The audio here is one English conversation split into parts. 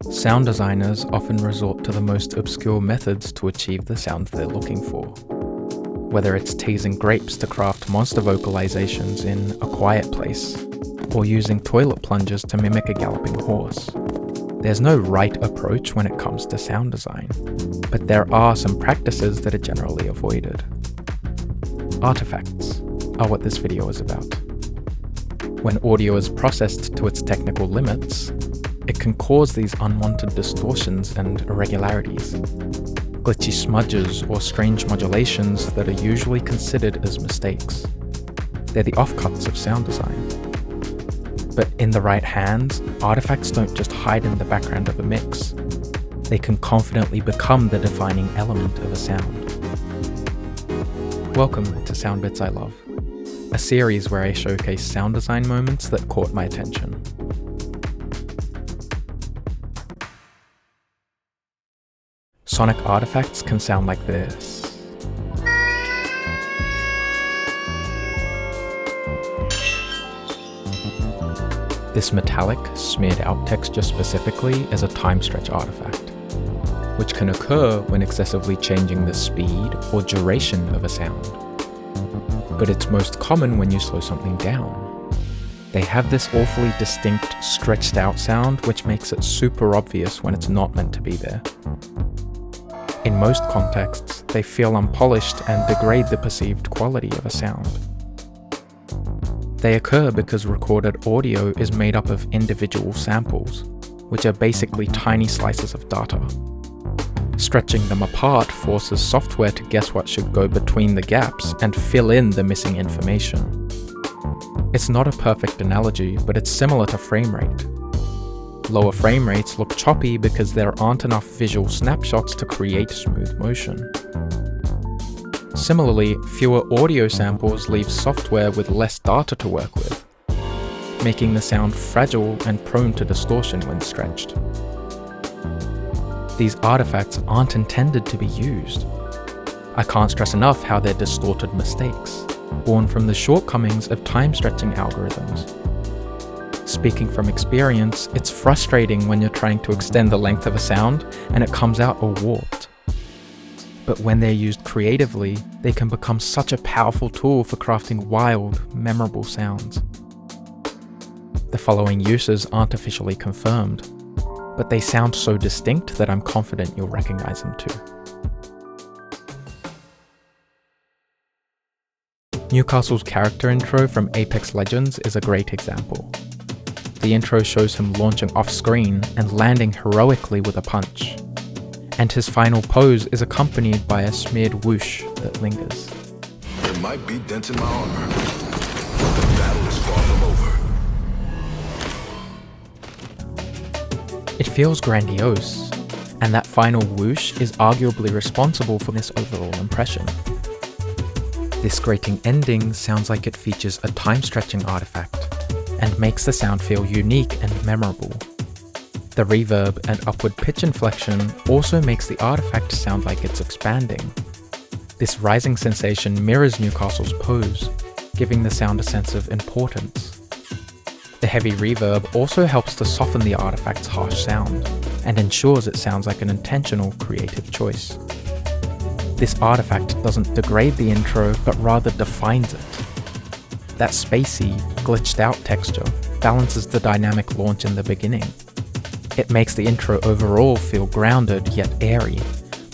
Sound designers often resort to the most obscure methods to achieve the sound they're looking for. Whether it's teasing grapes to craft monster vocalizations in A Quiet Place, or using toilet plungers to mimic a galloping horse. There's no right approach when it comes to sound design, but there are some practices that are generally avoided. Artifacts are what this video is about. When audio is processed to its technical limits, it can cause these unwanted distortions and irregularities, glitchy smudges or strange modulations that are usually considered as mistakes. They're the offcuts of sound design. But in the right hands, artifacts don't just hide in the background of a mix. They can confidently become the defining element of a sound. Welcome to Sound Bits I Love, a series where I showcase sound design moments that caught my attention. Sonic artifacts can sound like this. This metallic, smeared out texture specifically is a time stretch artifact, which can occur when excessively changing the speed or duration of a sound. But it's most common when you slow something down. They have this awfully distinct, stretched out sound which makes it super obvious when it's not meant to be there. In most contexts, they feel unpolished and degrade the perceived quality of a sound. They occur because recorded audio is made up of individual samples, which are basically tiny slices of data. Stretching them apart forces software to guess what should go between the gaps and fill in the missing information. It's not a perfect analogy, but it's similar to frame rate. Lower frame rates look choppy because there aren't enough visual snapshots to create smooth motion. Similarly, fewer audio samples leave software with less data to work with, making the sound fragile and prone to distortion when stretched. These artifacts aren't intended to be used. I can't stress enough how they're distorted mistakes, born from the shortcomings of time-stretching algorithms. Speaking from experience, it's frustrating when you're trying to extend the length of a sound and it comes out all warped. But when they're used creatively, they can become such a powerful tool for crafting wild, memorable sounds. The following uses aren't officially confirmed, but they sound so distinct that I'm confident you'll recognize them too. Newcastle's character intro from Apex Legends is a great example. The intro shows him launching off-screen and landing heroically with a punch. And his final pose is accompanied by a smeared whoosh that lingers. There might be dents in my armor, but the battle is far from over. It feels grandiose, and that final whoosh is arguably responsible for this overall impression. This grating ending sounds like it features a time-stretching artifact, and makes the sound feel unique and memorable. The reverb and upward pitch inflection also makes the artifact sound like it's expanding. This rising sensation mirrors Newcastle's pose, giving the sound a sense of importance. The heavy reverb also helps to soften the artifact's harsh sound, and ensures it sounds like an intentional creative choice. This artifact doesn't degrade the intro, but rather defines it. That spacey, glitched out texture balances the dynamic launch in the beginning. It makes the intro overall feel grounded yet airy,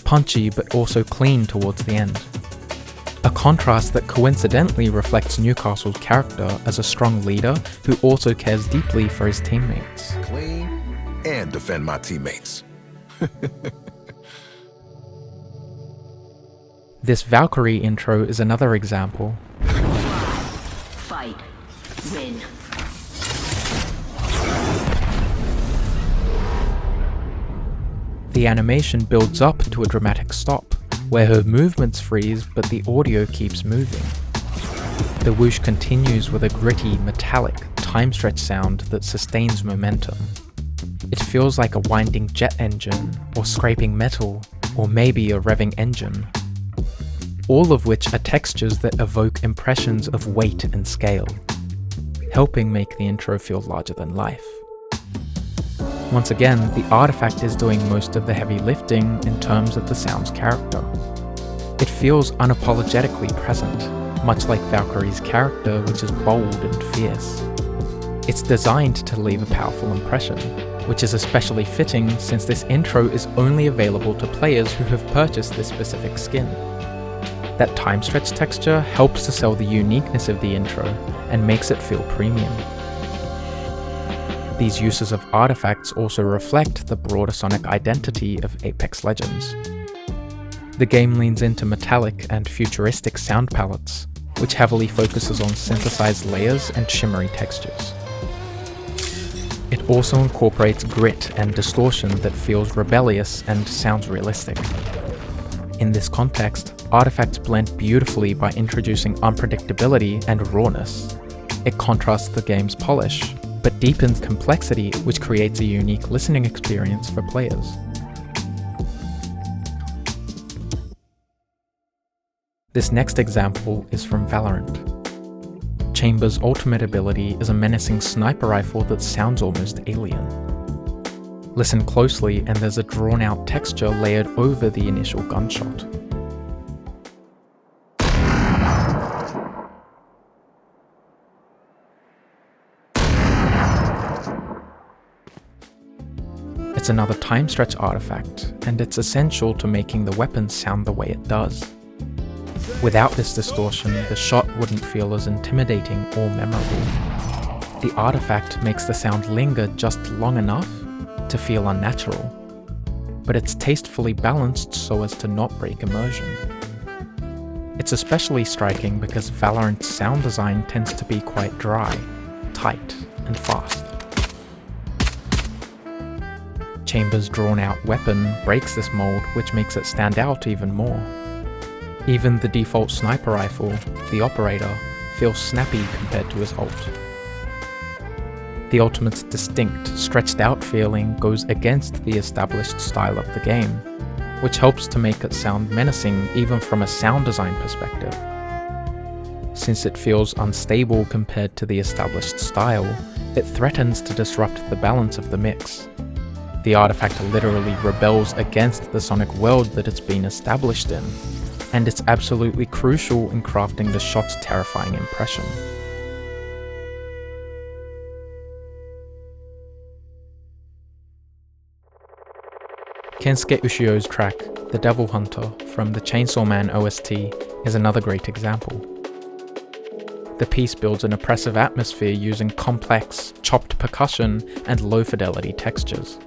punchy but also clean towards the end. A contrast that coincidentally reflects Newcastle's character as a strong leader who also cares deeply for his teammates. Clean and defend my teammates. This Valkyrie intro is another example. Fight. Win. The animation builds up to a dramatic stop, where her movements freeze but the audio keeps moving. The whoosh continues with a gritty, metallic, time-stretch sound that sustains momentum. It feels like a winding jet engine, or scraping metal, or maybe a revving engine. All of which are textures that evoke impressions of weight and scale, helping make the intro feel larger than life. Once again, the artifact is doing most of the heavy lifting in terms of the sound's character. It feels unapologetically present, much like Valkyrie's character, which is bold and fierce. It's designed to leave a powerful impression, which is especially fitting since this intro is only available to players who have purchased this specific skin. That time stretch texture helps to sell the uniqueness of the intro and makes it feel premium. These uses of artifacts also reflect the broader sonic identity of Apex Legends. The game leans into metallic and futuristic sound palettes, which heavily focuses on synthesized layers and shimmery textures. It also incorporates grit and distortion that feels rebellious and sounds realistic. In this context, artifacts blend beautifully by introducing unpredictability and rawness. It contrasts the game's polish, but deepens complexity, which creates a unique listening experience for players. This next example is from Valorant. Chamber's ultimate ability is a menacing sniper rifle that sounds almost alien. Listen closely and there's a drawn-out texture layered over the initial gunshot. It's another time stretch artifact, and it's essential to making the weapon sound the way it does. Without this distortion, the shot wouldn't feel as intimidating or memorable. The artifact makes the sound linger just long enough to feel unnatural, but it's tastefully balanced so as to not break immersion. It's especially striking because Valorant's sound design tends to be quite dry, tight, and fast. Chamber's drawn-out weapon breaks this mold, which makes it stand out even more. Even the default sniper rifle, the Operator, feels snappy compared to his ult. The ultimate's distinct, stretched-out feeling goes against the established style of the game, which helps to make it sound menacing even from a sound design perspective. Since it feels unstable compared to the established style, it threatens to disrupt the balance of the mix. The artifact literally rebels against the sonic world that it's been established in, and it's absolutely crucial in crafting the shot's terrifying impression. Kensuke Ushio's track, The Devil Hunter, from the Chainsaw Man OST, is another great example. The piece builds an oppressive atmosphere using complex, chopped percussion and low-fidelity textures.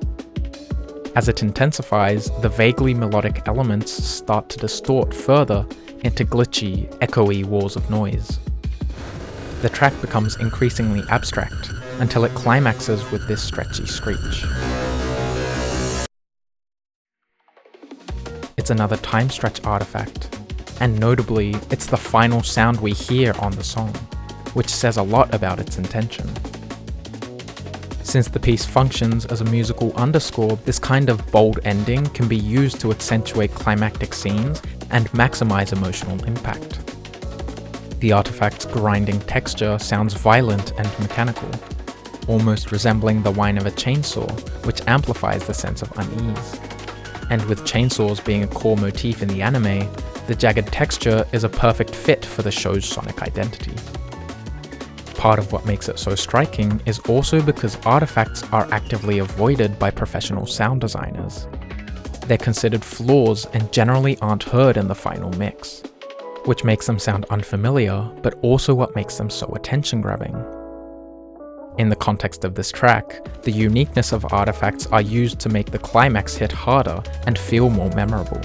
As it intensifies, the vaguely melodic elements start to distort further into glitchy, echoey walls of noise. The track becomes increasingly abstract until it climaxes with this stretchy screech. It's another time stretch artifact, and notably, it's the final sound we hear on the song, which says a lot about its intention. Since the piece functions as a musical underscore, this kind of bold ending can be used to accentuate climactic scenes and maximize emotional impact. The artifact's grinding texture sounds violent and mechanical, almost resembling the whine of a chainsaw, which amplifies the sense of unease. And with chainsaws being a core motif in the anime, the jagged texture is a perfect fit for the show's sonic identity. Part of what makes it so striking is also because artifacts are actively avoided by professional sound designers. They're considered flaws and generally aren't heard in the final mix, which makes them sound unfamiliar, but also what makes them so attention-grabbing. In the context of this track, the uniqueness of artifacts are used to make the climax hit harder and feel more memorable.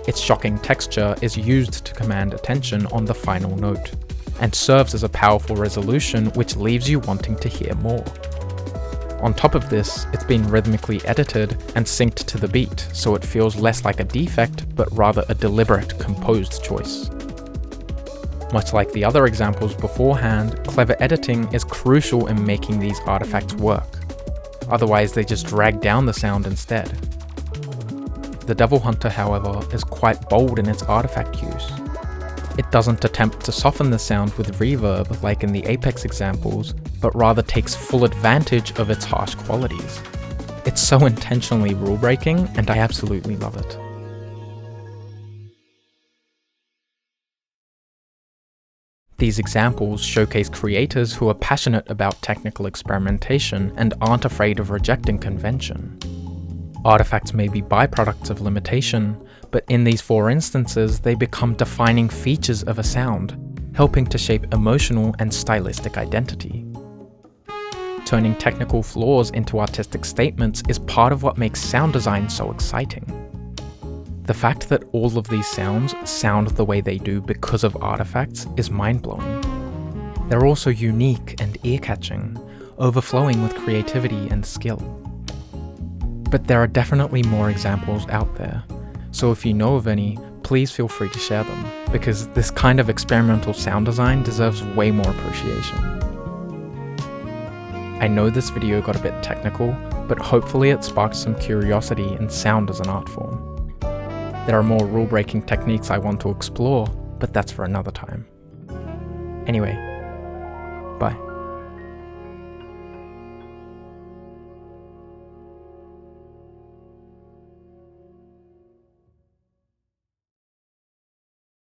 Its shocking texture is used to command attention on the final note, and serves as a powerful resolution which leaves you wanting to hear more. On top of this, it's been rhythmically edited and synced to the beat, so it feels less like a defect, but rather a deliberate, composed choice. Much like the other examples beforehand, clever editing is crucial in making these artifacts work. Otherwise, they just drag down the sound instead. The Devil Hunter, however, is quite bold in its artifact use. It doesn't attempt to soften the sound with reverb like in the Apex examples, but rather takes full advantage of its harsh qualities. It's so intentionally rule-breaking, and I absolutely love it. These examples showcase creators who are passionate about technical experimentation and aren't afraid of rejecting convention. Artifacts may be byproducts of limitation, but in these 4 instances, they become defining features of a sound, helping to shape emotional and stylistic identity. Turning technical flaws into artistic statements is part of what makes sound design so exciting. The fact that all of these sounds sound the way they do because of artifacts is mind-blowing. They're also unique and ear-catching, overflowing with creativity and skill. But there are definitely more examples out there, so if you know of any, please feel free to share them, because this kind of experimental sound design deserves way more appreciation. I know this video got a bit technical, but hopefully it sparked some curiosity in sound as an art form. There are more rule-breaking techniques I want to explore, but that's for another time. Anyway, bye.